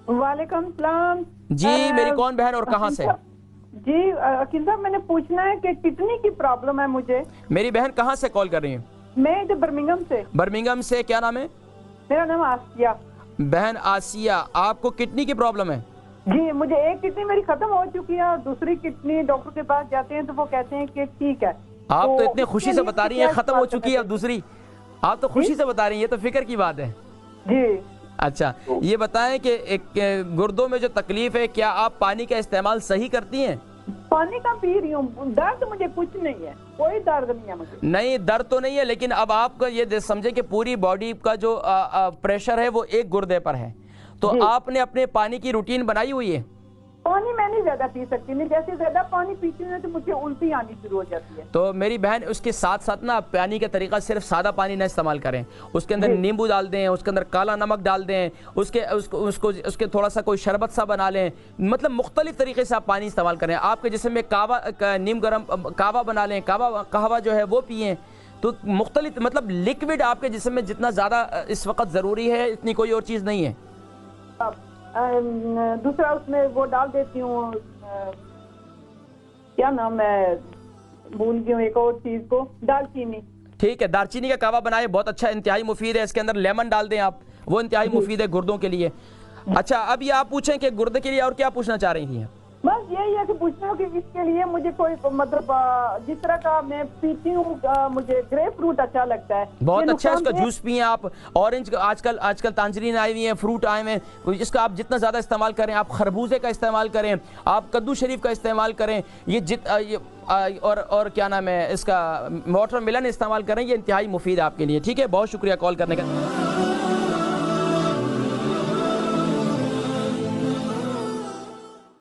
وعلیکم السلام جی میری کون بہن اور کہاں سے؟ جی عقیل صاحب، میں نے پوچھنا ہے کہ کڈنی کی پرابلم ہے مجھے. میری بہن کہاں سے کال کر رہی ہیں؟ میں ادھر برمنگھم سے. برمنگھم سے. کیا نام ہے؟ میرا نام آسیہ. بہن آسیہ، آپ کو کڈنی کی پرابلم ہے؟ جی مجھے ایک کڈنی میری ختم ہو چکی ہے اور دوسری کڈنی ڈاکٹر کے پاس جاتے ہیں تو وہ کہتے ہیں کہ ٹھیک ہے. آپ تو اتنے اس کے خوشی سے لیے بتا رہی ہیں کیا ختم ہو استعمال چکی ہے، اب کرنا دوسری آپ تو خوشی سے بتا رہی ہیں، یہ تو فکر کی بات ہے. چاہیے؟ جی اچھا یہ بتائیں کہ ایک گردوں میں جو تکلیف ہے، کیا آپ پانی کا استعمال صحیح کرتی ہیں؟ پانی کا پی رہی ہوں. درد مجھے کچھ نہیں ہے، کوئی درد نہیں ہے مجھے. نہیں درد تو نہیں ہے، لیکن اب آپ کا یہ سمجھے کہ پوری باڈی کا جو پریشر ہے وہ ایک گردے پر ہے، تو جی آپ نے اپنے پانی کی روٹین بنائی ہوئی ہے؟ پانی میں نہیں زیادہ پی سکتی، نہیں جیسے زیادہ پانی پیتی ہوں تو مجھے الٹی آنی شروع ہو جاتی ہے. تو میری بہن اس کے ساتھ ساتھ نا پانی کا طریقہ صرف سادہ پانی نہ استعمال کریں، اس کے اندر جی نیمبو ڈال دیں، اس کے اندر کالا نمک ڈال دیں، اس کے تھوڑا سا کوئی شربت سا بنا لیں، مطلب مختلف طریقے سے آپ پانی استعمال کریں. آپ کے جسم میں کہوہ نیم گرم کہوہ بنا لیں، کہوہ جو ہے وہ پئیں. تو مختلف مطلب لکوڈ آپ کے جسم میں جتنا زیادہ اس وقت ضروری ہے اتنی کوئی اور چیز نہیں ہے. دوسرا اس میں وہ ڈال دیتی ہوں، کیا نام ہے بھول گئی ہوں، ایک اور چیز کو، دال چینی. ٹھیک ہے، دار چینی کا کعوہ بنائے، بہت اچھا، انتہائی مفید ہے. اس کے اندر لیمن ڈال دیں آپ، وہ انتہائی مفید ہے گردوں کے لیے. اچھا اب یہ آپ پوچھیں کہ گردے کے لیے اور کیا پوچھنا چاہ رہی ہیں؟ بس یہی ہے کہ پوچھنا ہوں کہ اس کے لیے مجھے کوئی مطلب جس طرح کا میں پیتی ہوں مجھے گریپ فروٹ اچھا لگتا ہے. بہت اچھا ہے، اس کا نقصان جوس پئیں آپ. اورنج آج کل تانجرین آئی ہوئی ہیں، فروٹ آئے ہوئے ہیں، اس کا آپ جتنا زیادہ استعمال کریں. آپ خربوزے کا استعمال کریں، آپ کدو شریف کا استعمال کریں، اور کیا نام ہے اس کا واٹر میلن استعمال کریں، یہ انتہائی مفید ہے آپ کے لیے. ٹھیک ہے، بہت شکریہ کال کرنے کا.